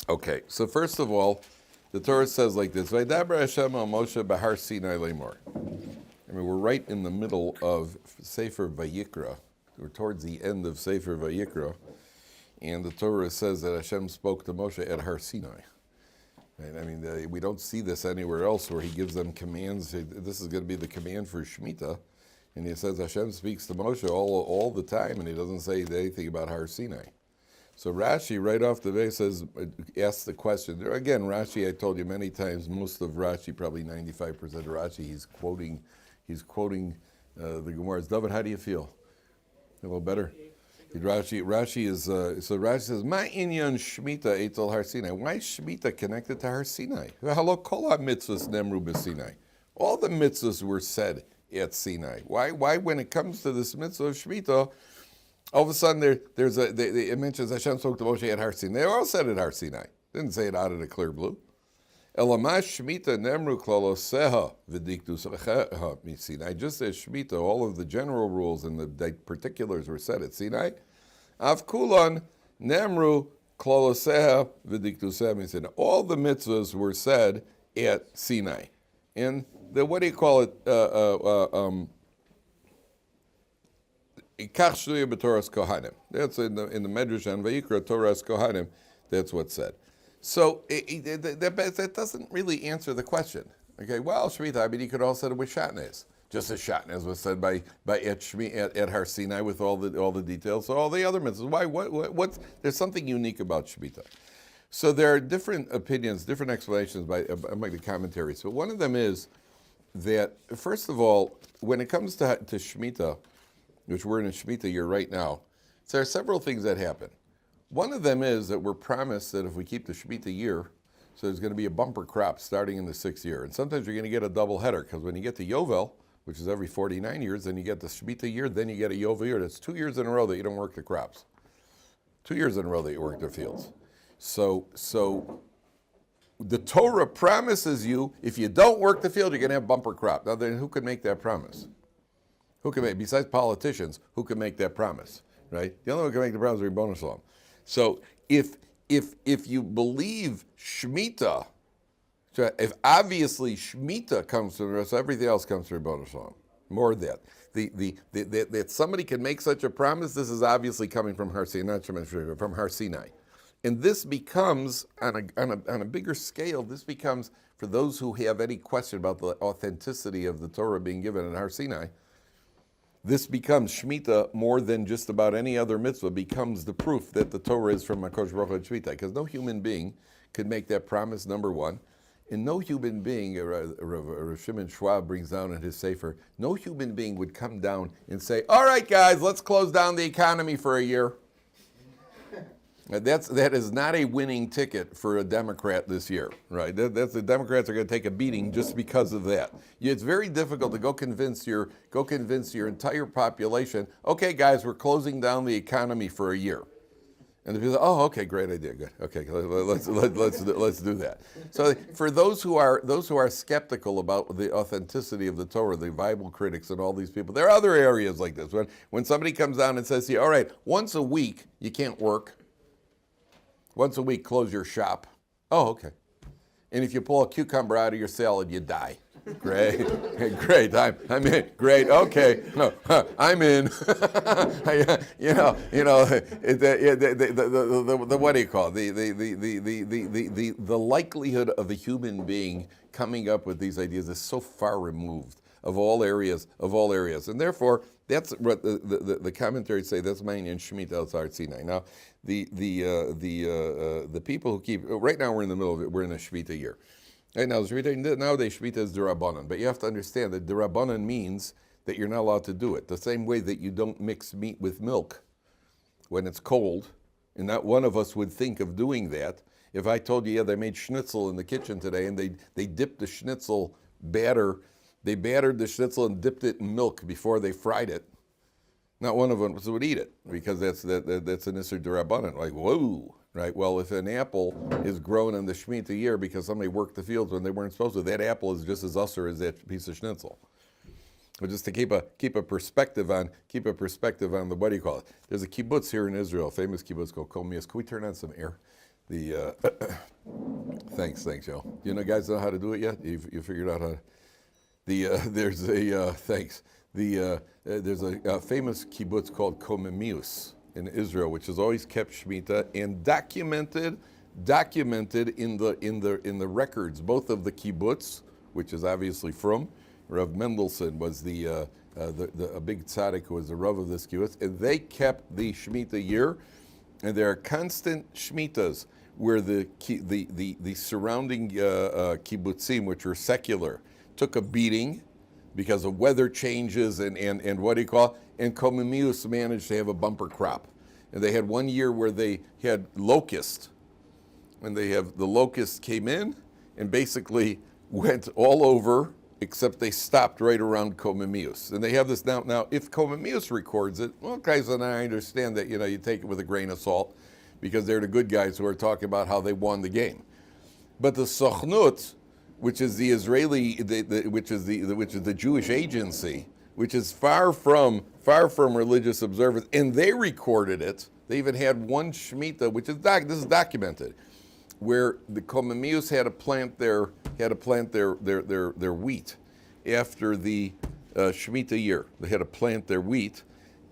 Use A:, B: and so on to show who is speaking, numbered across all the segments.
A: Okay, so first of all, the Torah says like this, Vaydaber Hashem al Moshe b'Har Sinai lemor. I mean, we're right in the middle of Sefer Vayikra. We're towards the end of Sefer Vayikra. And the Torah says that Hashem spoke to Moshe at Har Sinai. Right? I mean, we don't see this anywhere else where he gives them commands. This is going to be the command for Shemitah. And he says Hashem speaks to Moshe all the time, and he doesn't say anything about Har Sinai. So Rashi, right off the bat, asks the question. Again, Rashi, I told you many times, most of Rashi, probably 95% of Rashi, he's quoting the Gemara's. Dovid, how do you feel? A little better? Rashi says, Ma inyan Shemitah etel Har Sinai. Why is Shemitah connected to Har Sinai? Hello, kol ha-mitzvahs nemru b'Sinai. All the mitzvahs were said at Sinai. Why when it comes to this mitzvah of Shemitah, all of a sudden it mentions Hashem spoke to Moshe at Har Sinai. They all said at Har Sinai. Didn't say it out of the clear blue. Elamash Shemitah nemru klaloseha v'diktuseha miSinai. Just as Shemitah, all of the general rules and the particulars were said at Sinai. Av kulon nemru klaloseha v'diktuseha miSinai. All the mitzvahs were said at Sinai. And what do you call it? That's in the Medrash on Vayikra, Torah's Kohanim. That's what's said. So that doesn't really answer the question. Okay, well, Shemitah, I mean, he could also said it with Shatnez, just as Shatnez was said by at Har Sinai with all the details. So all the other mitzvahs. Why? What's there's something unique about Shemitah. So there are different opinions, different explanations by the commentaries. But one of them is that, first of all, when it comes to Shemitah, which we're in a Shemitah year right now, so there are several things that happen. One of them is that we're promised that if we keep the Shemitah year, so there's going to be a bumper crop starting in the 6th year. And sometimes you're going to get a double header, because when you get to Yovel, which is every 49 years, then you get the Shemitah year, then you get a Yovel year. That's 2 years in a row that you don't work the crops. 2 years in a row that you work the fields. So the Torah promises you, if you don't work the field, you're going to have bumper crop. Now then, who can make that promise? Who can make, besides politicians, who can make that promise, right? The only one who can make the promise is Ribono Shalom. So if you believe Shemitah, if obviously Shemitah comes from the rest, everything else comes from Ribono Shalom. More of that. That somebody can make such a promise, this is obviously coming from Har Sinai, not from Har Sinai. And this becomes, on a bigger scale, this becomes, for those who have any question about the authenticity of the Torah being given in Har Sinai, this becomes Shemitah more than just about any other mitzvah, becomes the proof that the Torah is from HaKadosh Baruch Hu and Shemitah. Because no human being could make that promise, number one. And no human being, Rav Shimon Schwab brings down in his Sefer, no human being would come down and say, all right, guys, let's close down the economy for a year. That is not a winning ticket for a Democrat this year, right? The Democrats are going to take a beating just because of that. It's very difficult to go convince your entire population. Okay, guys, we're closing down the economy for a year, and the people say, "Oh, okay, great idea, good. Okay, let's do that." So for those who are skeptical about the authenticity of the Torah, the Bible critics and all these people, there are other areas like this. When somebody comes down and says to you, "All right, once a week you can't work. Once a week, close your shop." Oh, okay. And if you pull a cucumber out of your salad, you die. Great, great. I'm in. Great. Okay. No, I'm in. The what do you call it? The likelihood of a human being coming up with these ideas is so far removed of all areas, and therefore that's what the commentaries say. That's Ma'ayin Shemitah Har Sinai. Now, the people who keep right now we're in the middle of it. We're in a Shemitah year. Right now, nowadays Shemitah is D'Rabbanan, but you have to understand that D'Rabbanan means that you're not allowed to do it. The same way that you don't mix meat with milk when it's cold, and not one of us would think of doing that. If I told you, yeah, they made schnitzel in the kitchen today, and they dipped the schnitzel batter. They battered the schnitzel and dipped it in milk before they fried it. Not one of us would eat it because that's an Isser D'Rabbanan. Like, whoa, right? Well, if an apple is grown in the Shemitah year because somebody worked the fields when they weren't supposed to, that apple is just as usser as that piece of schnitzel. But just to keep a perspective on the what do you call it? There's a kibbutz here in Israel, famous kibbutz called Komias. Can we turn on some air? Thanks, Joe. You know, guys know how to do it yet? You figured out how to. There's a thanks. There's a famous kibbutz called Komemius in Israel, which has always kept Shemitah and documented in the records, both of the kibbutz, which is obviously from Rav Mendelssohn was a big tzaddik who was the Rav of this kibbutz, and they kept the Shemitah year, and there are constant Shemitahs where the surrounding kibbutzim, which were secular, took a beating because of weather changes and what do you call it? And Komemius managed to have a bumper crop. And they had one year where they had locust, and the locust came in and basically went all over, except they stopped right around Komemius. And they have this now. Now, if Komemius records it, well, guys, and I understand that, you take it with a grain of salt, because they're the good guys who are talking about how they won the game. But the Sochnut, which is the Israeli, which is the Jewish agency, which is far from religious observance, and they recorded it. They even had one Shemitah, which is this is documented, where the Komemius had to plant their wheat after the Shemitah year. They had to plant their wheat,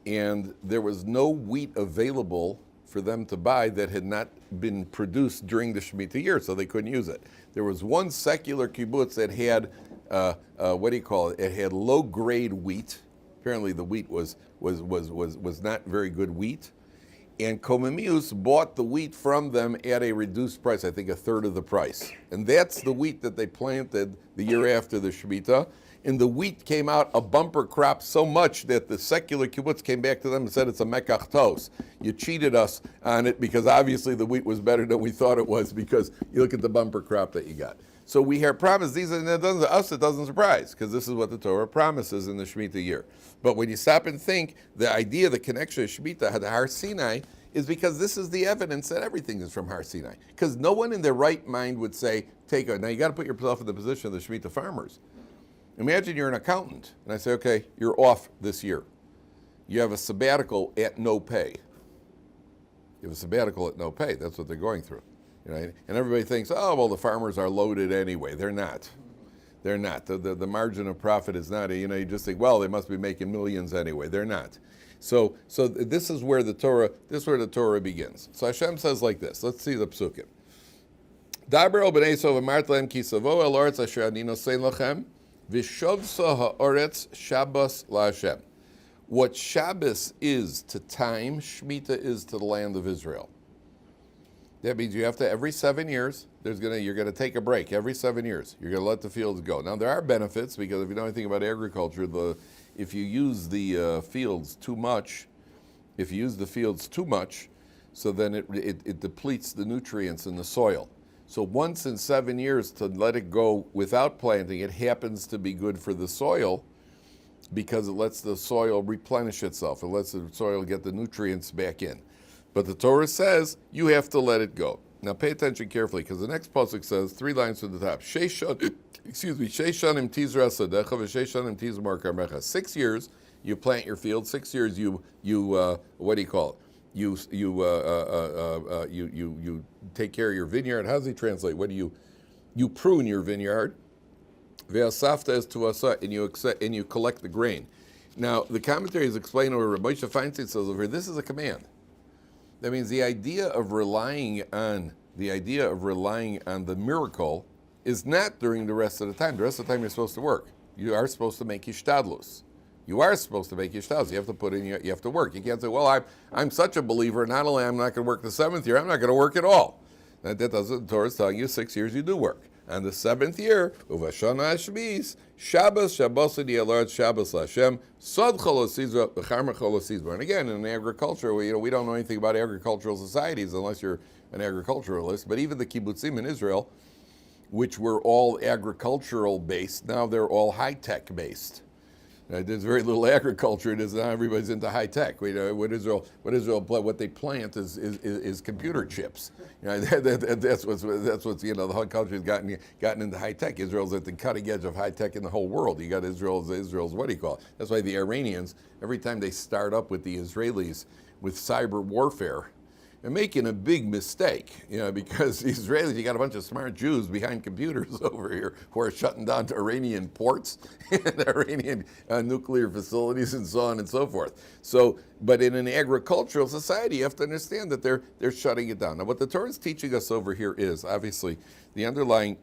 A: and there was no wheat available for them to buy that had not been produced during the Shemitah year, so they couldn't use it. There was one secular kibbutz that had it had low-grade wheat. Apparently, the wheat was not very good wheat, and Komemius bought the wheat from them at a reduced price, I think a third of the price. And that's the wheat that they planted the year after the Shemitah. And the wheat came out a bumper crop so much that the secular kibbutz came back to them and said, it's a mekach tos. You cheated us on it because obviously the wheat was better than we thought it was, because you look at the bumper crop that you got. So we have promised these, and it doesn't surprise, because this is what the Torah promises in the Shemitah year. But when you stop and think, the idea, the connection of Shemitah to Har Sinai is because this is the evidence that everything is from Har Sinai. Because no one in their right mind would say, now you got to put yourself in the position of the Shemitah farmers. Imagine you're an accountant, and I say, okay, you're off this year. You have a sabbatical at no pay. You have a sabbatical at no pay. That's what they're going through. And everybody thinks, oh, well, the farmers are loaded anyway. They're not. They're not. The margin of profit is not, you just think, well, they must be making millions anyway. They're not. So this is where the Torah begins. So Hashem says like this. Let's see the psukim. Daber el b'nei Yisrael v'mart lehem ki savo el oretz asher ani nosein lachem v'shovsa ha'oretz Shabbos la'Hashem. What Shabbos is to time, Shemitah is to the land of Israel. That means you have to, every 7 years, you're going to take a break every 7 years. You're going to let the fields go. Now, there are benefits, because if you know anything about agriculture, if you use the fields too much, so then it depletes the nutrients in the soil. So once in 7 years to let it go without planting, it happens to be good for the soil, because it lets the soil replenish itself. It lets the soil get the nutrients back in. But the Torah says you have to let it go. Now pay attention carefully, because the next pasuk says, 3 lines from the top. 6 years you plant your field. 6 years you what do you call it? You take care of your vineyard. How does he translate? What do you prune your vineyard? Ve'asafta es tuasa, and you collect the grain. Now the commentary is explaining over Rabbi Feinstein says over here, this is a command. That means the idea of relying on the miracle is not during the rest of the time. The rest of the time you're supposed to work. You are supposed to make ishtadlus. You are supposed to make ishtadlus. You have to put in. You have to work. You can't say, "Well, I'm such a believer. Not only I'm not going to work the 7th year, I'm not going to work at all." That doesn't. The Torah is telling you 6 years you do work. On the 7th year, uvashana hashvis, Shabbos di'alard Shabbos Hashem, Sod cholosizra, v'charma cholosizra. And again, in agriculture, we don't know anything about agricultural societies unless you're an agriculturalist. But even the kibbutzim in Israel, which were all agricultural based, now they're all high tech based. There's very little agriculture. It is now everybody's into high tech. What they plant is computer chips. That's what's the whole country's gotten into high tech. Israel's at the cutting edge of high tech in the whole world. You got Israel's what do you call it? That's why the Iranians, every time they start up with the Israelis with cyber warfare, are making a big mistake, because the Israelis, you got a bunch of smart Jews behind computers over here who are shutting down Iranian ports and Iranian nuclear facilities and so on and so forth. So, but in an agricultural society, you have to understand that they're shutting it down. Now, what the Torah is teaching us over here is obviously the underlying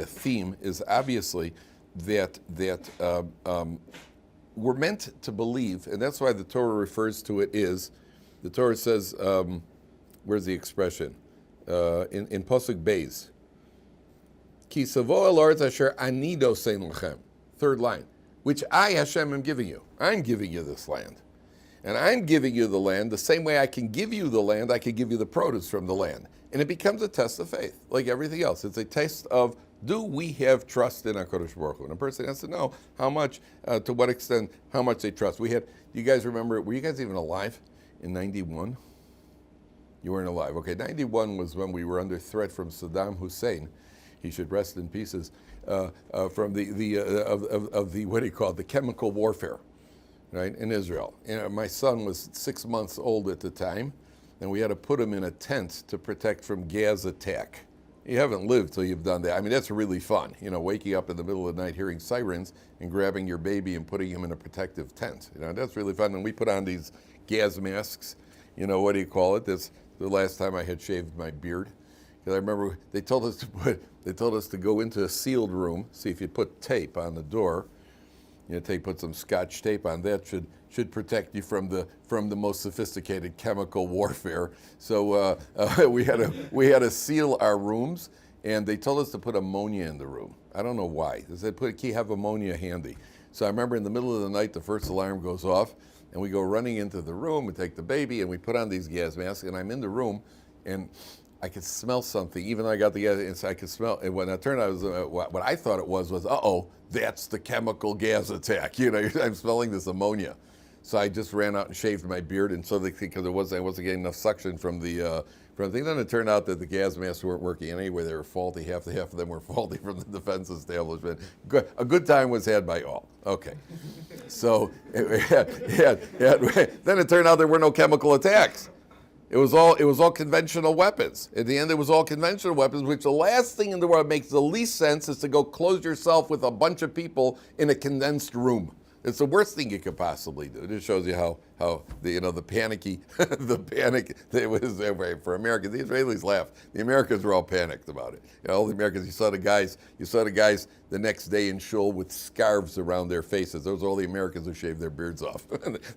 A: theme is obviously that we're meant to believe, and that's why the Torah refers to it the Torah says, where's the expression? In Pasuk Beis. Ki savo el aretz asher ani dosein lechem. Third line. Which I, Hashem, am giving you. I'm giving you this land. And I'm giving you the land the same way I can give you the land, I can give you the produce from the land. And it becomes a test of faith, like everything else. It's a test of, do we have trust in HaKadosh Baruch Hu? And a person has to know how much, to what extent, how much they trust. Do you guys remember, were you guys even alive in 91? You weren't alive. Okay, 91 was when we were under threat from Saddam Hussein. He should rest in pieces, from the chemical warfare, right, in Israel. And my son was 6 months old at the time, and we had to put him in a tent to protect from gas attack. You haven't lived till you've done that. I mean, that's really fun, waking up in the middle of the night hearing sirens and grabbing your baby and putting him in a protective tent. That's really fun. And we put on these gas masks, That's the last time I had shaved my beard. Because I remember they told us to go into a sealed room, see if you put tape on the door. Put some Scotch tape on that should protect you from the most sophisticated chemical warfare. So we had to seal our rooms, and they told us to put ammonia in the room. I don't know why. They said have ammonia handy. So I remember in the middle of the night the first alarm goes off, and we go running into the room. We take the baby and we put on these gas masks, and I'm in the room, and I could smell something. Even though I got the gas inside, I could smell. And when it turned out, what I thought it was that's the chemical gas attack. I'm smelling this ammonia. So I just ran out and shaved my beard, and so because I wasn't getting enough suction from the thing. Then it turned out that the gas masks weren't working anyway. They were faulty. Half of them were faulty from the defense establishment. A good time was had by all. Okay. So then it turned out there were no chemical attacks. It was all conventional weapons. At the end, it was all conventional weapons, which the last thing in the world makes the least sense is to go close yourself with a bunch of people in a condensed room. It's the worst thing you could possibly do. It just shows you how the panicky, the panic that was for Americans. The Israelis laughed. The Americans were all panicked about it. All the Americans. You saw the guys the next day in shul with scarves around their faces. Those are all the Americans who shaved their beards off.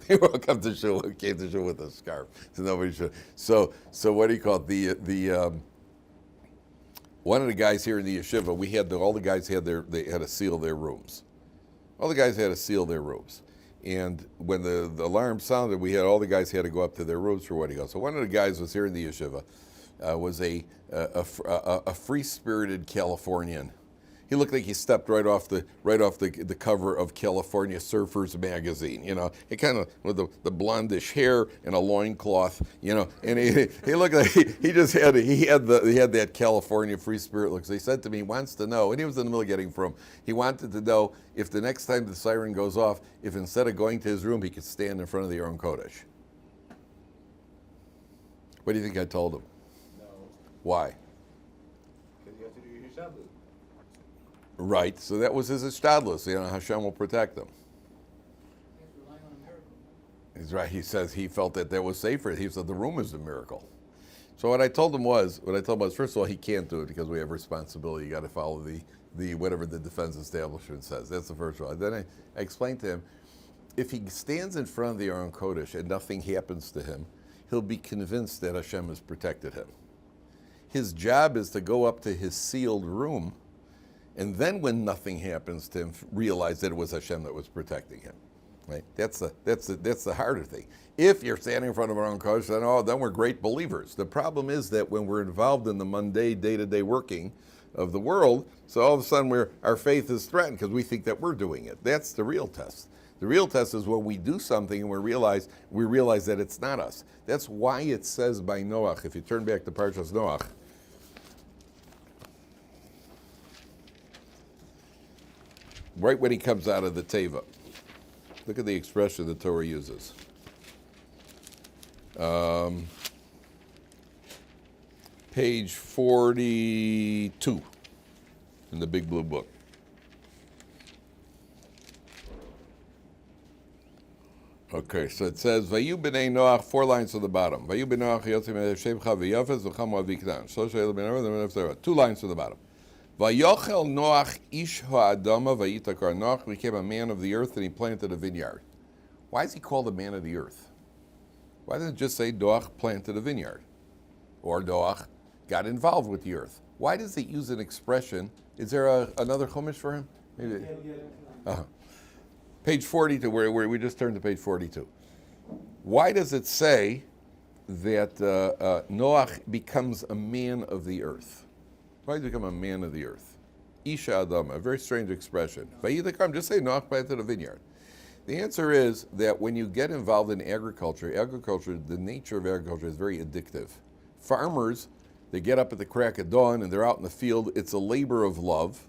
A: They all came to shul with a scarf. So nobody should. So what do you call it? The one of the guys here in the yeshiva, all the guys had to seal their rooms. All the guys had to seal their rooms. And when the alarm sounded, all the guys had to go up to their rooms for what he goes. So one of the guys was here in the yeshiva, was a free-spirited Californian. He looked like he stepped right off the cover of California Surfers magazine, He kind of with the blondish hair and a loincloth, and he looked like he had that California free spirit look. So he said to me, he wants to know, and he was in the middle of getting from, he wanted to know if the next time the siren goes off, if instead of going to his room, he could stand in front of the Aron Kodesh. What do you think I told him?
B: No.
A: Why?
B: Because you have to do your Yeshivat.
A: Right, so that was his ishtadlus. Hashem will protect them.
C: He's relying on a miracle.
A: He's right. He says he felt that was safer. He said the room is a miracle. So what I told him was, first of all, he can't do it because we have responsibility. You got to follow the whatever the defense establishment says. That's the first one. Then I explained to him, if he stands in front of the Aron Kodesh and nothing happens to him, he'll be convinced that Hashem has protected him. His job is to go up to his sealed room, and then when nothing happens to him, realize that it was Hashem that was protecting him. Right? That's the harder thing. If you're standing in front of our own coach, then we're great believers. The problem is that when we're involved in the mundane, day-to-day working of the world, so all of a sudden our faith is threatened because we think that we're doing it. That's the real test. The real test is when we do something and we realize that it's not us. That's why it says by Noach, if you turn back to Parsha's Noach, right when he comes out of the teva. Look at the expression the Torah uses. Page 42 in the big blue book. Okay, so it says, Vayu b'nei Noach, 4 lines to the bottom. Vayu b'nei Noach yotzim shevcha v'yafes v'cham v'vikdan. 2 lines to the bottom. Vayochel Noach ish ha'adama vayitakar. Noach became a man of the earth and he planted a vineyard. Why is he called a man of the earth? Why doesn't it just say Noach planted a vineyard? Or Noach got involved with the earth? Why does it use an expression? Is there another chumash for him? Maybe. Page 42, where we just turned to page 42. Why does it say that Noach becomes a man of the earth? Why does he become a man of the earth? Isha Adama, a very strange expression. Vayidakam, just say Noach planted a vineyard. The answer is that when you get involved in agriculture, the nature of agriculture is very addictive. Farmers, they get up at the crack of dawn and they're out in the field. It's a labor of love,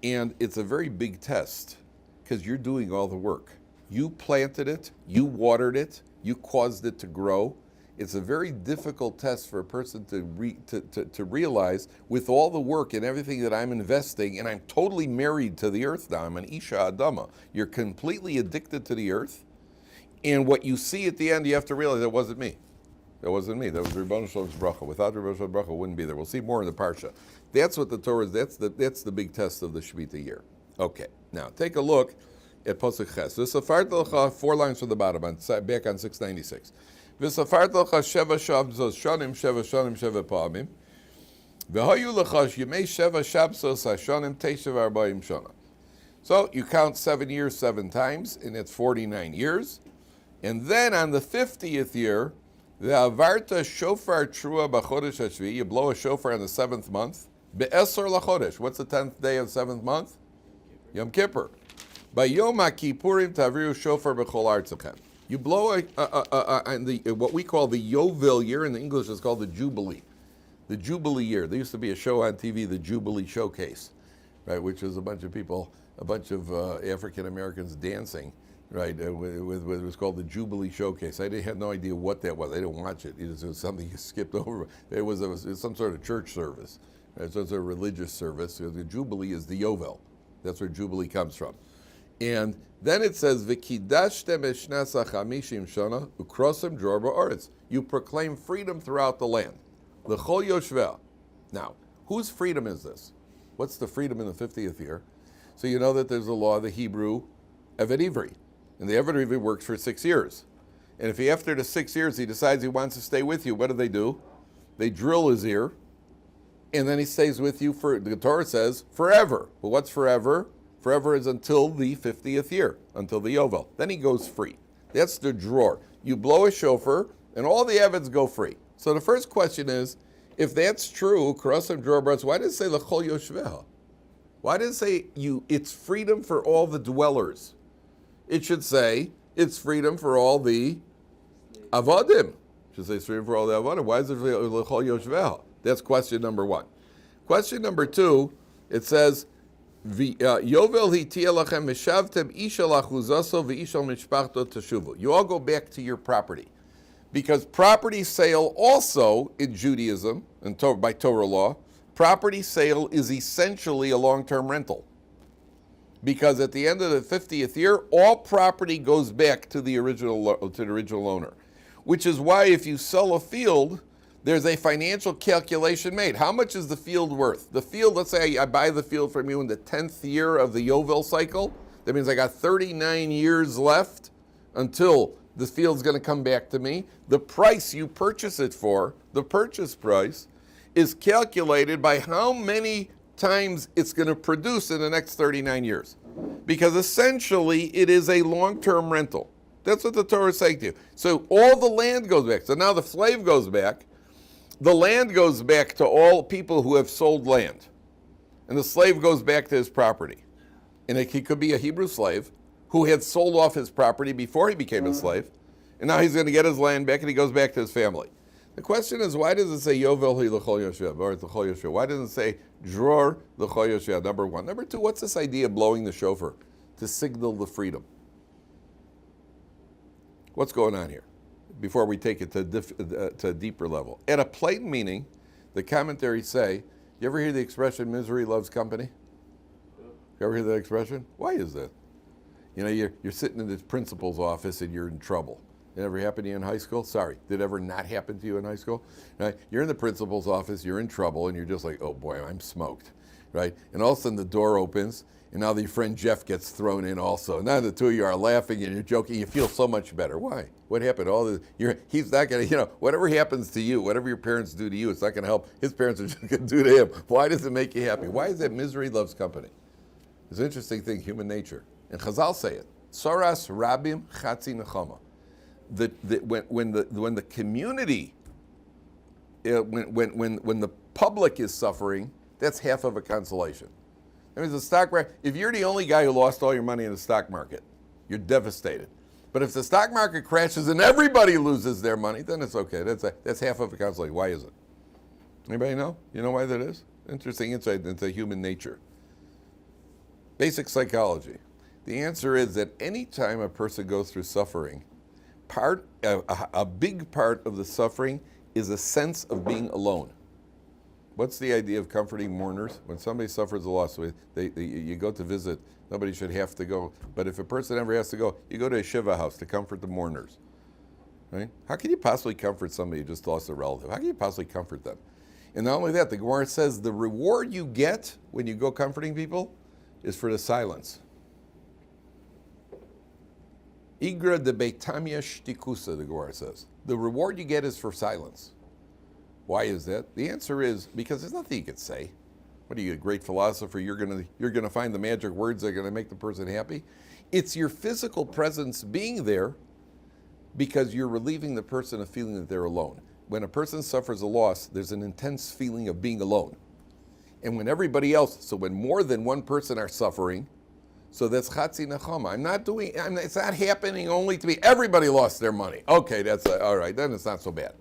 A: and it's a very big test because you're doing all the work. You planted it, you watered it, you caused it to grow. It's a very difficult test for a person to realize, with all the work and everything that I'm investing, and I'm totally married to the earth now. I'm an Isha Adama. You're completely addicted to the earth, and what you see at the end, you have to realize that wasn't me. That wasn't me. That was Ribono Shel Olam's bracha. Without Ribono Shel Olam's bracha, it wouldn't be there. We'll see more in the Parsha. That's what the Torah is. That's the big test of the Shemitah year. Okay, now take a look at Pasuk Ches. V'safart l'cha, 4 lines from the bottom, back on 696. V'safart l'cha sheva shabzos shanim pa'amim. V'hayu l'cha yemei sheva shabzos hashanim teishav arba'im shana. So you count 7 years 7 times, and it's 49 years. And then on the 50th year, Ve'avarta shofar trua b'chodesh hashvi, you blow a shofar in the 7th month. Be'esor l'chodesh, what's the 10th day of the 7th month? Yom Kippur. By Yom HaKippurim taviru shofar b'chol artzachem. You blow what we call the Yovel year, in the English it's called the Jubilee. The Jubilee year. There used to be a show on TV, the Jubilee Showcase, right, which was a bunch of African Americans dancing, right, it was called the Jubilee Showcase. I had no idea what that was. I didn't watch it. It was something you skipped over. It was some sort of church service, right? So it's a religious service. So the Jubilee is the Yovel. That's where Jubilee comes from. And then it says, V'kidashtem eshnasa chamishim shana ukrosem dror ba'aretz. You proclaim freedom throughout the land. L'chol yoshveh. Now, whose freedom is this? What's the freedom in the 50th year? So you know that there's a law, the Hebrew Eved Ivri. And the Eved Ivri works for 6 years. And if after the 6 years he decides he wants to stay with you, what do? They drill his ear, and then he stays with you for, the Torah says, forever. But what's forever? Forever is until the 50th year, until the Yovel. Then he goes free. That's the dror. You blow a shofar, and all the Eveds go free. So the first question is, if that's true, Karasam dror b'aretz, why does it say l'chol yoshveha? Why does it say it's freedom for all the dwellers? It should say it's freedom for all the avadim. It should say it's freedom for all the avadim. Why is it l'chol yoshveha? That's question number 1. Question number 2, it says, Yovel hitiya lachem mishavtem isha lachuzaso v'isha mishpachto teshuvu. You all go back to your property. Because property sale also in Judaism, and by Torah law, property sale is essentially a long-term rental. Because at the end of the 50th year, all property goes back to the original owner. Which is why if you sell a field, there's a financial calculation made. How much is the field worth? The field, let's say I buy the field from you in the 10th year of the Yovel cycle. That means I got 39 years left until the field's going to come back to me. The price you purchase it for, the purchase price, is calculated by how many times it's going to produce in the next 39 years. Because essentially it is a long-term rental. That's what the Torah is saying to you. So all the land goes back. So now the slave goes back. The land goes back to all people who have sold land. And the slave goes back to his property. And he could be a Hebrew slave who had sold off his property before he became a slave. And now he's going to get his land back and he goes back to his family. The question is, why does it say Yovel hi l'chol yoshveh, or l'chol yoshveh? Why doesn't it say Dror l'chol yoshveh, number 1? Number 2, what's this idea of blowing the shofar to signal the freedom? What's going on here? before we take it to a deeper level. At a plain meaning, the commentaries say, you ever hear the expression, misery loves company? You ever hear that expression? Why is that? You know, you're sitting in the principal's office and you're in trouble. It ever happened to you in high school? Sorry, did it ever not happen to you in high school? Right? You're in the principal's office, you're in trouble, and you're just like, oh boy, I'm smoked. Right? And all of a sudden the door opens, and now your friend Jeff gets thrown in also. Now the two of you are laughing and you're joking. You feel so much better. Why? What happened? He's not going to, whatever happens to you, whatever your parents do to you, it's not going to help. His parents are just going to do to him. Why does it make you happy? Why is that misery loves company? It's an interesting thing, human nature. And Chazal say it. Soras rabim chatzi nechama. When the community, when the public is suffering, that's half of a consolation. That means the stock market, if you're the only guy who lost all your money in the stock market, you're devastated. But if the stock market crashes and everybody loses their money, then it's okay. That's half of a consolation. Why is it? Anybody know? You know why that is? Interesting insight into human nature. Basic psychology. The answer is that any time a person goes through suffering, a big part of the suffering is a sense of being alone. What's the idea of comforting mourners? When somebody suffers a loss, you go to visit. Nobody should have to go. But if a person ever has to go, you go to a Yeshivat house to comfort the mourners. Right? How can you possibly comfort somebody who just lost a relative? How can you possibly comfort them? And not only that, the Gemara says the reward you get when you go comforting people is for the silence. Igra de beitamia shtikusa, the Gemara says. The reward you get is for silence. Why is that? The answer is because there's nothing you could say. What are you, a great philosopher? You're gonna find the magic words that are gonna make the person happy. It's your physical presence being there because you're relieving the person of feeling that they're alone. When a person suffers a loss, there's an intense feeling of being alone. And when everybody else, so when more than one person are suffering, so that's chatzi nechama. It's not happening only to me. Everybody lost their money. Okay, all right, then it's not so bad.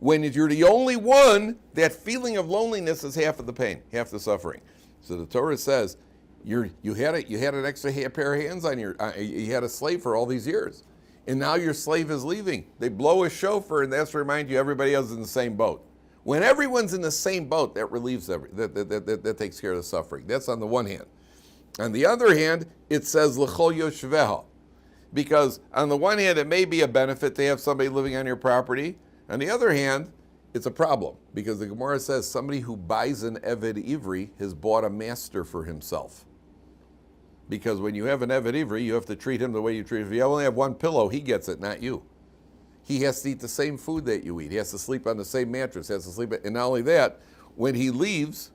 A: When you're the only one, that feeling of loneliness is half of the pain, half the suffering. So the Torah says, you had an extra pair of hands on you had a slave for all these years, and now your slave is leaving. They blow a shofar, and that's to remind you everybody else is in the same boat. When everyone's in the same boat, that relieves that takes care of the suffering. That's on the one hand. On the other hand, it says l'chol yoshveha, because on the one hand, it may be a benefit to have somebody living on your property. On the other hand, it's a problem, because the Gemara says somebody who buys an Eved Ivri has bought a master for himself. Because when you have an Eved Ivri, you have to treat him the way you treat him. If you only have one pillow, he gets it, not you. He has to eat the same food that you eat. He has to sleep on the same mattress. And not only that, when he leaves,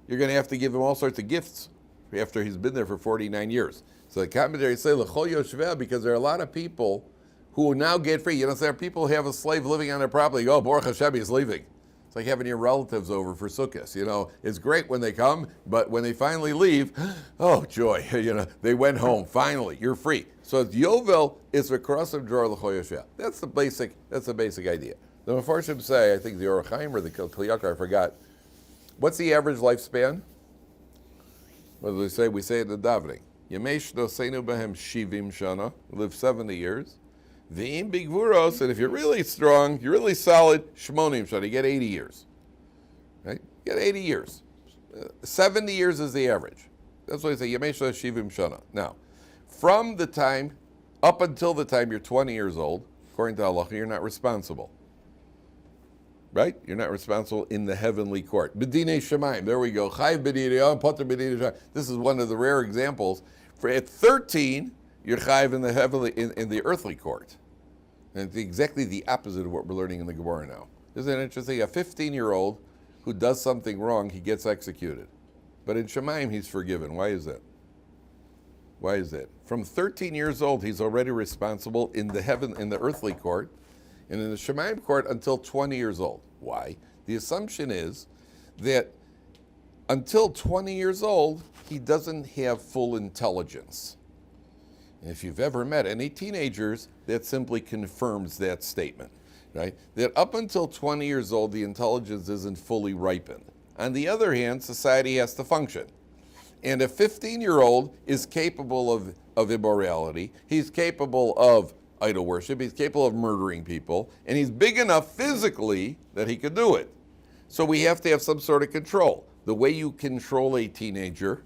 A: you're going to have to give him all sorts of gifts after he's been there for 49 years. So the commentaries say, L'chol yoshveh, because there are a lot of people who will now get free. You know, there are people who have a slave living on their property. Oh, Baruch Hashem, he's leaving. It's like having your relatives over for Sukkot. You know, it's great when they come, but when they finally leave, oh joy, you know, they went home. Finally, you're free. So it's Yovel is the cross of Dror L'chol yoshveh. That's the basic idea. The Mefarshim say, I think the Orach Chaim or the Kli Yakar, I forgot. What's the average lifespan? What do we say? We say it in the davening. Yemesh noseinu behem shivim shana. Live 70 years. V'im bigvuros, and if you're really strong, you're really solid, shmonim shana. You get 80 years. Right? You get 80 years. 70 years is the average. That's why they say Yemesh shivim shana. Now, from the time, up until the time you're 20 years old, according to halacha, you're not responsible. Right? You're not responsible in the heavenly court. B'dinei Shemaim, there we go. Chayv b'dinei, potter b'dinei Shemaim. This is one of the rare examples. For at 13, you're chayv in the heavenly, in the earthly court. And it's exactly the opposite of what we're learning in the Gemara now. Isn't it interesting? A 15-year-old who does something wrong, he gets executed. But in Shemaim, he's forgiven. Why is that? Why is that? From 13 years old, he's already responsible in the earthly court, and in the Shemaim court until 20 years old. Why? The assumption is that until 20 years old, he doesn't have full intelligence. And if you've ever met any teenagers, that simply confirms that statement, right? That up until 20 years old, the intelligence isn't fully ripened. On the other hand, society has to function. And a 15-year-old is capable of immorality. He's capable of idol worship. He's capable of murdering people. And he's big enough physically that he could do it. So we have to have some sort of control. The way you control a teenager,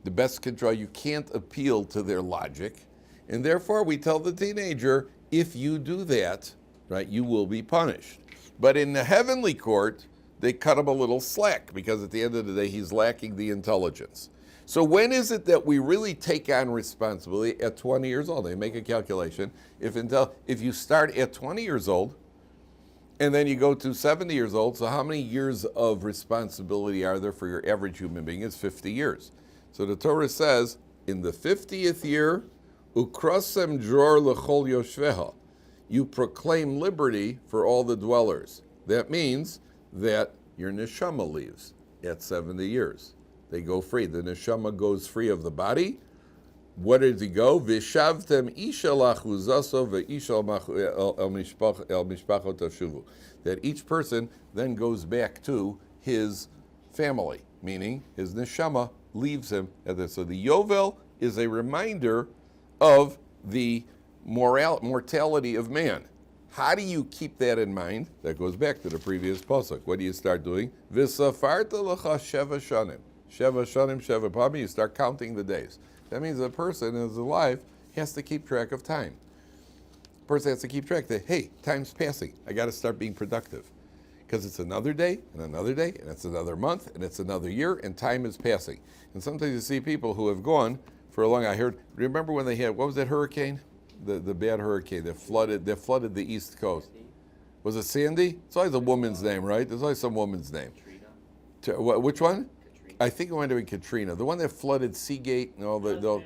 A: the best control, you can't appeal to their logic. And therefore, we tell the teenager, if you do that, right, you will be punished. But in the heavenly court, they cut him a little slack because at the end of the day, he's lacking the intelligence. So when is it that we really take on responsibility? At 20 years old. They make a calculation. If you start at 20 years old, and then you go to 70 years old, so how many years of responsibility are there for your average human being? It's 50 years. So the Torah says, in the 50th year, ukrosem dror lechol yoshveha, you proclaim liberty for all the dwellers. That means that your neshama leaves at 70 years. They go free. The neshama goes free of the body. Where does he go? Vishavtem isha lachuzaso ve'isha el mishpachot tashuvu. That each person then goes back to his family, meaning his neshama leaves him at this. So the Yovel is a reminder of the mortality of man. How do you keep that in mind? That goes back to the previous pasuk. What do you start doing? V'safarta lecha sheva shanim. Sheva shanim, sheva pami. You start counting the days. That means a person is alive has to keep track of time. A person has to keep track that, hey, time's passing. I got to start being productive. Because it's another day, and it's another month, and it's another year, and time is passing. And sometimes you see people who have gone for a long, remember when they had, what was that hurricane? The bad hurricane that flooded the East Coast. Was it Sandy? It's always a woman's name, right? There's always some woman's name. Which one? I think it might have been Katrina. The one that flooded Seagate and all the.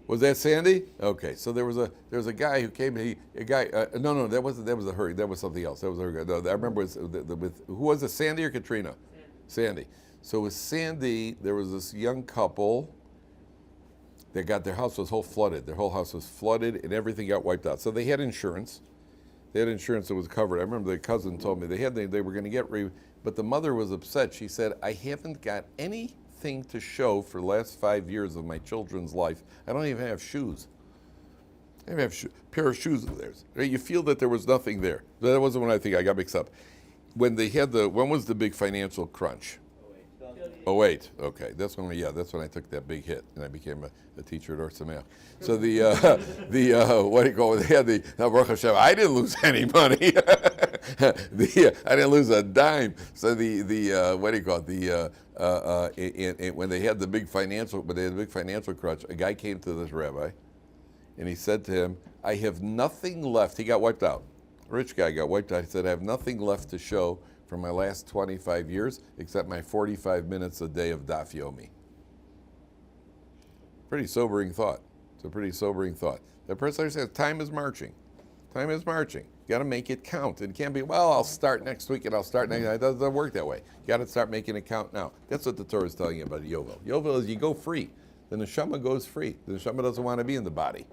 A: Was that Sandy? Okay, so there was a guy who came. No, that was a hurricane. That was something else. That was a hurricane. No, I remember who was it? Sandy or Katrina? Sandy. So with Sandy, there was this young couple. They got their house was whole flooded. Their whole house was flooded and everything got wiped out. So they had insurance. They had insurance that was covered. I remember the cousin told me they were going to get but the mother was upset. She said, I haven't got anything to show for the last 5 years of my children's life. I don't even have shoes. I don't even have a pair of shoes of theirs. You feel that there was nothing there. That wasn't when I got mixed up. When was the big financial crunch? 08. Okay, that's when I took that big hit and I became a teacher at Ohr Somayach. So what do you call it? They had Baruch Hashem, I didn't lose any money. I didn't lose a dime. So what do you call it? When they had the big financial crunch, a guy came to this rabbi and he said to him, I have nothing left. He got wiped out. A rich guy got wiped out. He said, I have nothing left to show from my last 25 years, except my 45 minutes a day of daf yomi. Pretty sobering thought. It's a pretty sobering thought. The person says, time is marching. Time is marching. You got to make it count. It can't be, well, I'll start next week and I'll start next week. It doesn't work that way. You got to start making it count now. That's what the Torah is telling you about Yovel. Yovel is you go free. The neshama goes free. The neshama doesn't want to be in the body.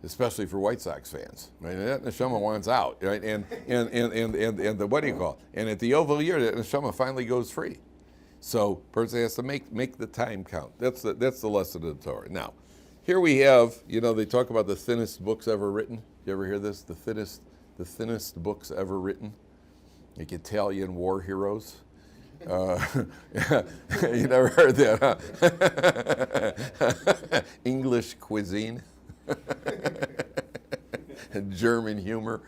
A: Especially for White Sox fans, right? And that neshama wants out, right? And the what do you call it? And at the Yovel year, that neshama finally goes free. So person has to make the time count. That's the lesson of the Torah. Now, here we have, they talk about the thinnest books ever written. You ever hear this? The thinnest books ever written, like Italian war heroes. You never heard that, huh? English cuisine. German humor.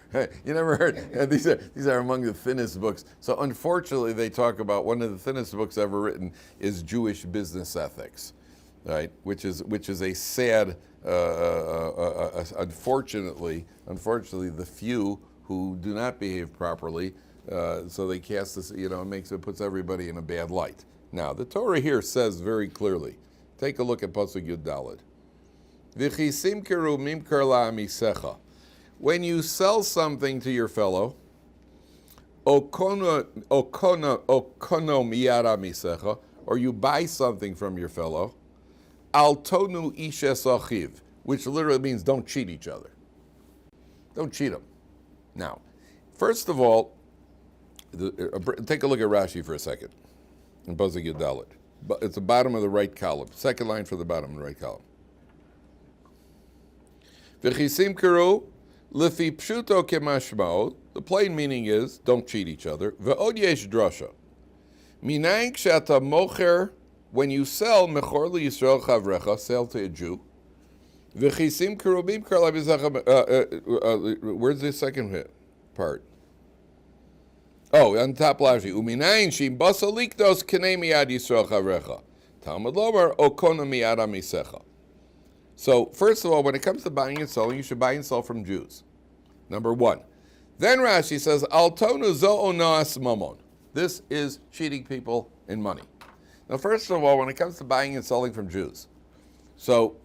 A: You never heard? These are among the thinnest books. So unfortunately, they talk about one of the thinnest books ever written is Jewish business ethics, right? Which is a sad. Unfortunately, the few who do not behave properly, so they cast this. It puts everybody in a bad light. Now the Torah here says very clearly. Take a look at Pasuk Yud Daled. When you sell something to your fellow, or you buy something from your fellow, which literally means don't cheat each other. Don't cheat them. Now, first of all, take a look at Rashi for a second in Pasuk Yud Daled. It's the bottom of the right column, second line from the bottom of the right column. V'chisim karu lifi pshuto kemashmao. The plain meaning is don't cheat each other. Ve'od yesh drasha. Minayin kshata mocher, when you sell mechor liyisrael chavrecha, sell to a Jew. V'chisim karubim karla b'zacha. Where's the second part? Oh, on top lashi. Uminayin shim basa likdos kenei miyad yisrael chavrecha. Talmud lomer okona miyad amisecha. So, first of all, when it comes to buying and selling, you should buy and sell from Jews. Number one. Then Rashi says, Al tonu zo onas mamon. This is cheating people in money. Now, first of all, when it comes to buying and selling from Jews, so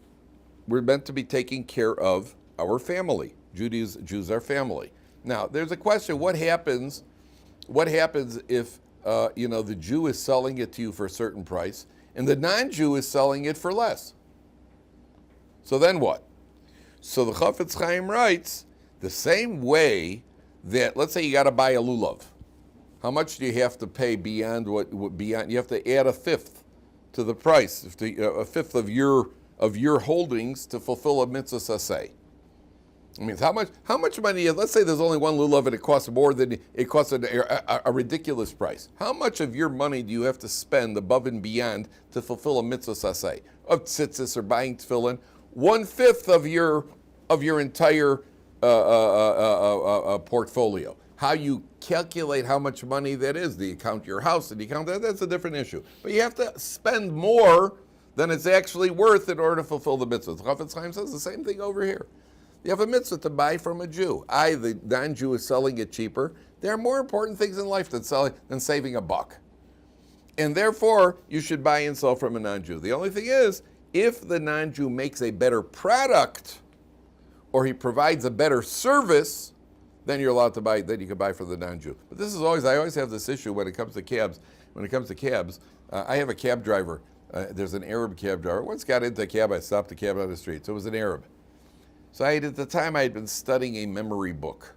A: we're meant to be taking care of our family. Jews are family. Now, there's a question: what happens if the Jew is selling it to you for a certain price and the non-Jew is selling it for less? So then what? So the Chafetz Chaim writes, the same way that, let's say you got to buy a lulav. How much do you have to pay beyond beyond? You have to add a fifth to the price, a fifth of your holdings to fulfill a mitzvah saseh. I mean, how much money? Let's say there's only one lulav and it costs more than it costs a ridiculous price. How much of your money do you have to spend above and beyond to fulfill a mitzvah saseh of tzitzis or buying tefillin? 1/5 of your entire portfolio. How you calculate how much money that is? Do you count your house? Do you count that? That's a different issue. But you have to spend more than it's actually worth in order to fulfill the mitzvah. The Chafetz Chaim says the same thing over here. You have a mitzvah to buy from a Jew. The non-Jew is selling it cheaper. There are more important things in life than saving a buck. And therefore, you should buy and sell from a non-Jew. The only thing is, if the non-Jew makes a better product or he provides a better service, then you're allowed to buy, then you can buy from the non-Jew. But I always have this issue when it comes to cabs. I have a cab driver. There's an Arab cab driver. Once got into a cab, I stopped the cab on the street. So it was an Arab. So at the time, I had been studying a memory book.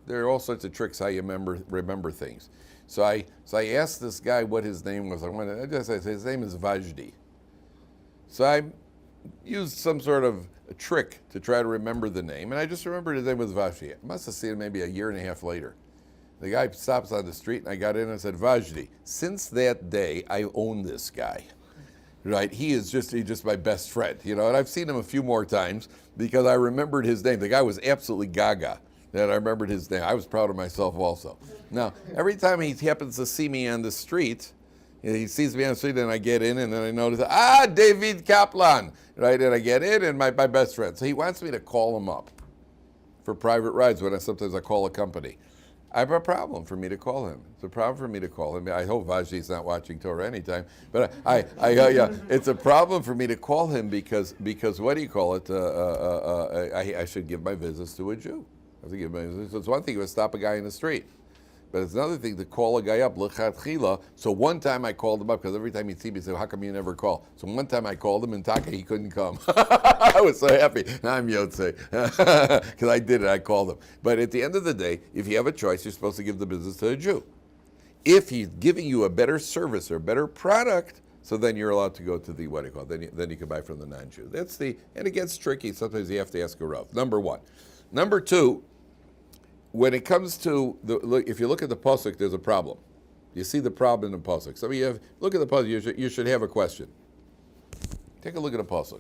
A: There are all sorts of tricks how you remember things. So I asked this guy what his name was. I said his name is Vajdi. So I used some sort of a trick to try to remember the name, and I just remembered his name was Vajdi. I must have seen him maybe a year and a half later. The guy stops on the street, and I got in and I said, Vajdi. Since that day, I own this guy. Right? He's just my best friend, and I've seen him a few more times because I remembered his name. The guy was absolutely gaga that I remembered his name. I was proud of myself also. Now, every time he happens to see me on the street, he sees me on the street and I get in and then I notice, Dovid Kaplan, right? And I get in and my best friend. So he wants me to call him up for private rides sometimes I call a company. I have a problem for me to call him. It's a problem for me to call him. I hope Vajdi's not watching Torah anytime. But it's a problem for me to call him because what do you call it? I should give my visits to a Jew. I have to give my visits. It's one thing to stop a guy in the street. But it's another thing to call a guy up, l'chatchila. So one time I called him up, because every time he'd see me, he'd say, how come you never call? So one time I called him, and Taka, he couldn't come. I was so happy. Now I'm Yotze. Because I did it, I called him. But at the end of the day, if you have a choice, you're supposed to give the business to a Jew. If he's giving you a better service or a better product, so then you're allowed to go to the, what do you call it? Then you can buy from the non-Jew. And it gets tricky. Sometimes you have to ask a Rav. Number one. Number two, when it comes to if you look at the pasuk, there's a problem. You see the problem in the pasuk. So look at the pasuk. You should have a question. Take a look at the pasuk.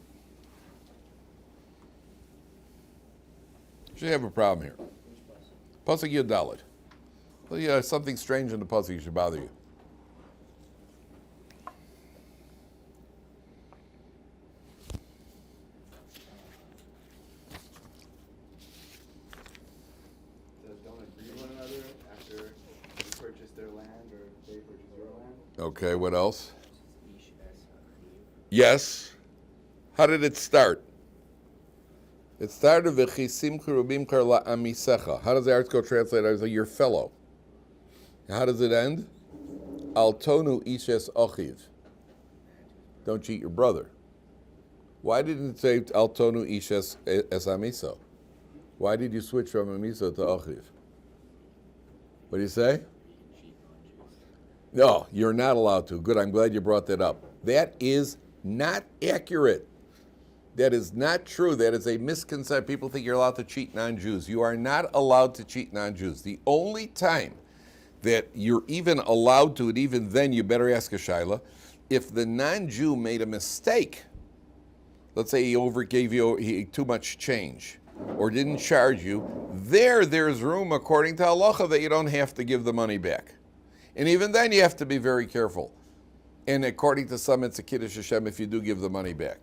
A: You should have a problem here. Pasuk Yud Dalet. Well, something strange in the pasuk should bother you. Okay, what else? Yes. How did it start? It started with Chisim Cherubim Karla Amisecha. How does the article translate? As your fellow. How does it end? Al tonu ishes achiv. Don't cheat your brother. Why didn't it say Al tonu ishes es amiso? Why did you switch from amiso to achiv? What do you say? No, you're not allowed to. Good, I'm glad you brought that up. That is not accurate. That is not true. That is a misconception. People think you're allowed to cheat non-Jews. You are not allowed to cheat non-Jews. The only time that you're even allowed to, and even then you better ask a shaila, if the non-Jew made a mistake, let's say he overgave you too much change, or didn't charge you, there's room according to halacha that you don't have to give the money back. And even then you have to be very careful. And according to some, it's a kiddush Hashem if you do give the money back.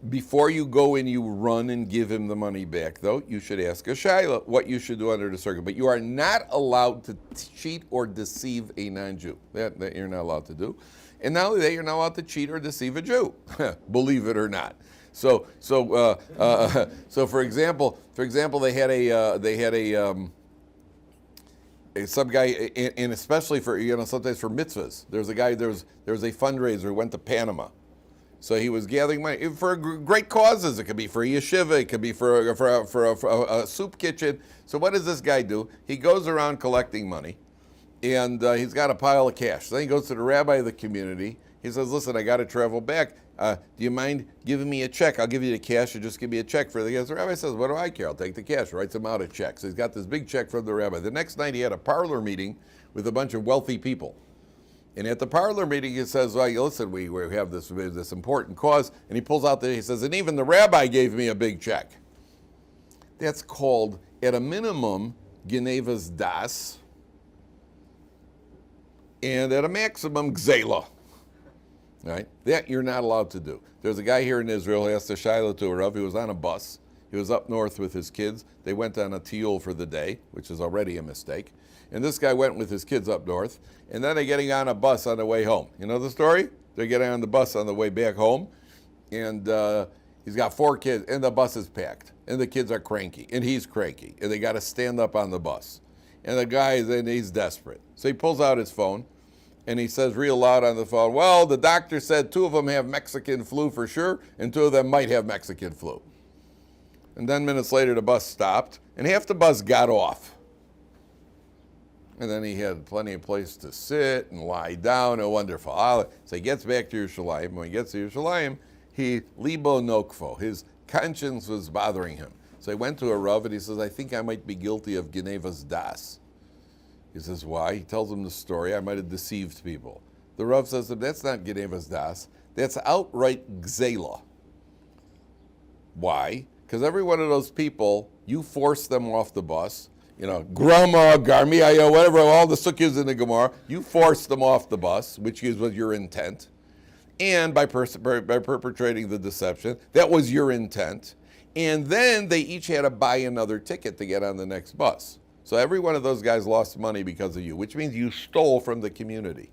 A: Before you go and you run and give him the money back, though, you should ask a shaila what you should do under the circuit. But you are not allowed to cheat or deceive a non-Jew. That you're not allowed to do. And not only that, you're not allowed to cheat or deceive a Jew, believe it or not. So for example, they had some guy, and especially for sometimes for mitzvahs. There was a fundraiser who went to Panama. So he was gathering money for great causes. It could be for a yeshiva. It could be for a soup kitchen. So what does this guy do? He goes around collecting money, and he's got a pile of cash. Then he goes to the rabbi of the community. He says, listen, I got to travel back. Do you mind giving me a check? I'll give you the cash, or just give me a check for the gas. The rabbi says, what do I care? I'll take the cash. Writes him out a check. So he's got this big check from the rabbi. The next night he had a parlor meeting with a bunch of wealthy people. And at the parlor meeting, he says, well, listen, we have this important cause. And he pulls out he says, and even the rabbi gave me a big check. That's called, at a minimum, Genevas das, and at a maximum, gzela. Right? That you're not allowed to do. There's a guy here in Israel who asked a shaila to a Rav. He was on a bus. He was up north with his kids. They went on a tiyul for the day, which is already a mistake. And this guy went with his kids up north, and then they're getting on a bus on the way home. You know the story? They're getting on the bus on the way back home, and he's got 4 kids, and the bus is packed, and the kids are cranky, and he's cranky, and they got to stand up on the bus. And the guy he's desperate. So he pulls out his phone, and he says real loud on the phone, well, the doctor said 2 of them have Mexican flu for sure, and 2 of them might have Mexican flu. And 10 minutes later, the bus stopped, and half the bus got off. And then he had plenty of place to sit and lie down. Oh, wonderful. So he gets back to Yerushalayim. When he gets to Yerushalayim, libo nokfo. His conscience was bothering him. So he went to a Rav, and he says, I think I might be guilty of Genevas das. He says, why? He tells him the story. I might have deceived people. The Rav says, that's not Genevas das. That's outright gzela. Why? Because every one of those people, you force them off the bus. Grama, Garmiaya, whatever, all the sukkahs in the Gemara, you force them off the bus, which was your intent. And by perpetrating the deception, that was your intent. And then they each had to buy another ticket to get on the next bus. So every one of those guys lost money because of you, which means you stole from the community.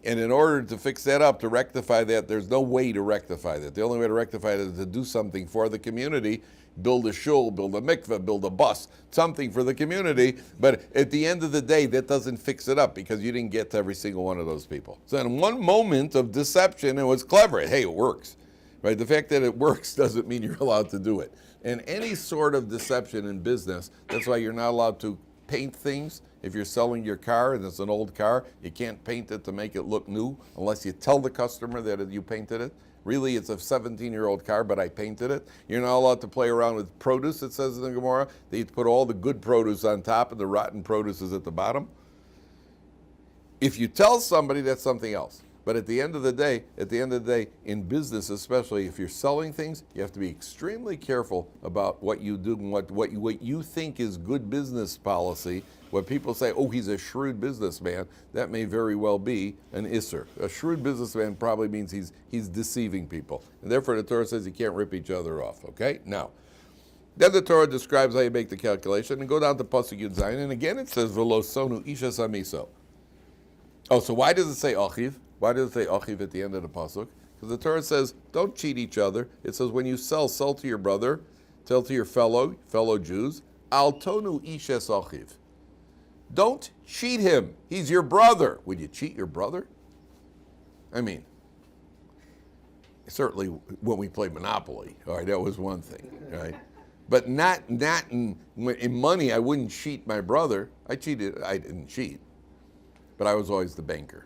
A: And in order to fix that up, to rectify that, there's no way to rectify that. The only way to rectify it is to do something for the community, build a shul, build a mikveh, build a bus, something for the community. But at the end of the day, that doesn't fix it up because you didn't get to every single one of those people. So in one moment of deception, it was clever. Hey, it works. Right? The fact that it works doesn't mean you're allowed to do it. And any sort of deception in business, that's why you're not allowed to paint things. If you're selling your car and it's an old car, you can't paint it to make it look new unless you tell the customer that you painted it. Really, it's a 17-year-old car, but I painted it. You're not allowed to play around with produce, it says in the Gemara. They put all the good produce on top and the rotten produce is at the bottom. If you tell somebody, that's something else. But at the end of the day, in business especially, if you're selling things, you have to be extremely careful about what you do and what you think is good business policy. When people say, oh, he's a shrewd businessman, that may very well be an isser. A shrewd businessman probably means he's deceiving people. And therefore the Torah says you can't rip each other off, okay? Now, then the Torah describes how you make the calculation, and go down to Pasuk Yud Zayin, and again it says, V'lo sonu isha samiso. Oh, so why does it say achiv? Why does it say achiv at the end of the pasuk? Because the Torah says, don't cheat each other. It says when you sell to your brother, tell to your fellow Jews, al tonu ishes achiv. Don't cheat him. He's your brother. Would you cheat your brother? I mean, certainly when we played Monopoly, all right, that was one thing, right? But not in money. I wouldn't cheat my brother. I didn't cheat, but I was always the banker.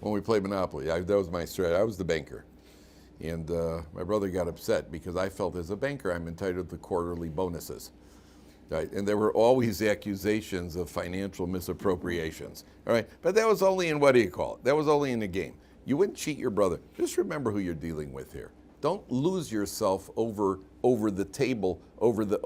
A: When we played Monopoly, that was my strategy. I was the banker. And my brother got upset because I felt as a banker I'm entitled to quarterly bonuses. Right? And there were always accusations of financial misappropriations. All right? But that was only in, what do you call it? That was only in the game. You wouldn't cheat your brother. Just remember who you're dealing with here. Don't lose yourself over the table, over the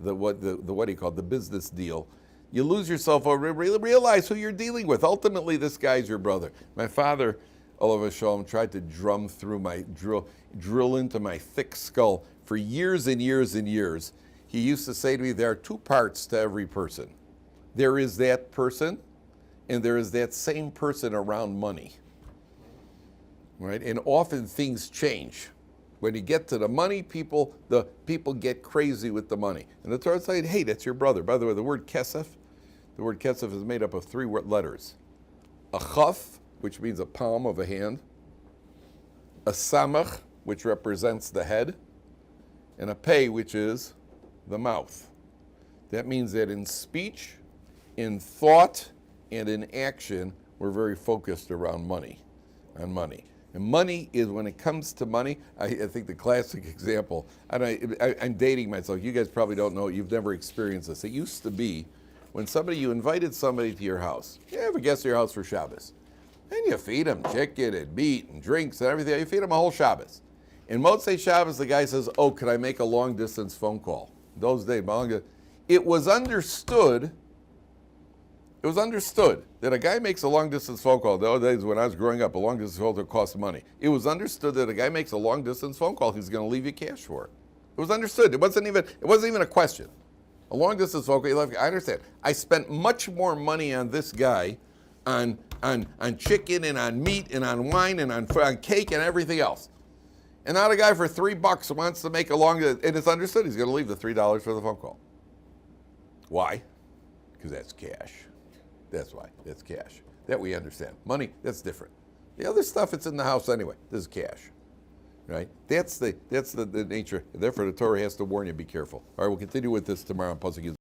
A: what do you call it, the business deal. You lose yourself over. Realize who you're dealing with. Ultimately, this guy's your brother. My father, Olav Shalom, tried to drill into my thick skull for years and years and years. He used to say to me, there are two parts to every person. There is that person, and there is that same person around money. Right? And often things change. When you get to the money, the people get crazy with the money. And the Torah said, hey, that's your brother. By the way, the word kesef is made up of 3 letters. A chaf, which means a palm of a hand. A samach, which represents the head. And a pei, which is the mouth. That means that in speech, in thought, and in action, we're very focused around money, on money. And money is, when it comes to money, I think the classic example, I'm dating myself, you guys probably don't know, you've never experienced this. It used to be when you invited somebody to your house, you have a guest to your house for Shabbos, and you feed them chicken and meat and drinks and everything, you feed them a whole Shabbos. In Motzei Shabbos, the guy says, oh, can I make a long distance phone call? Those days, it was understood that a guy makes a long-distance phone call. The other days when I was growing up, a long-distance phone call cost money. It was understood that a guy makes a long-distance phone call, he's going to leave you cash for it. It was understood. It wasn't even a question. A long-distance phone call, I understand. I spent much more money on this guy, on chicken and on meat and on wine and on cake and everything else. And now the guy for $3 wants to make and it's understood he's going to leave the $3 for the phone call. Why? Because that's cash. That's why. That's cash. That we understand. Money, that's different. The other stuff, it's in the house anyway. This is cash. Right? That's the nature. Therefore, the Torah has to warn you, be careful. All right, we'll continue with this tomorrow on Pasuk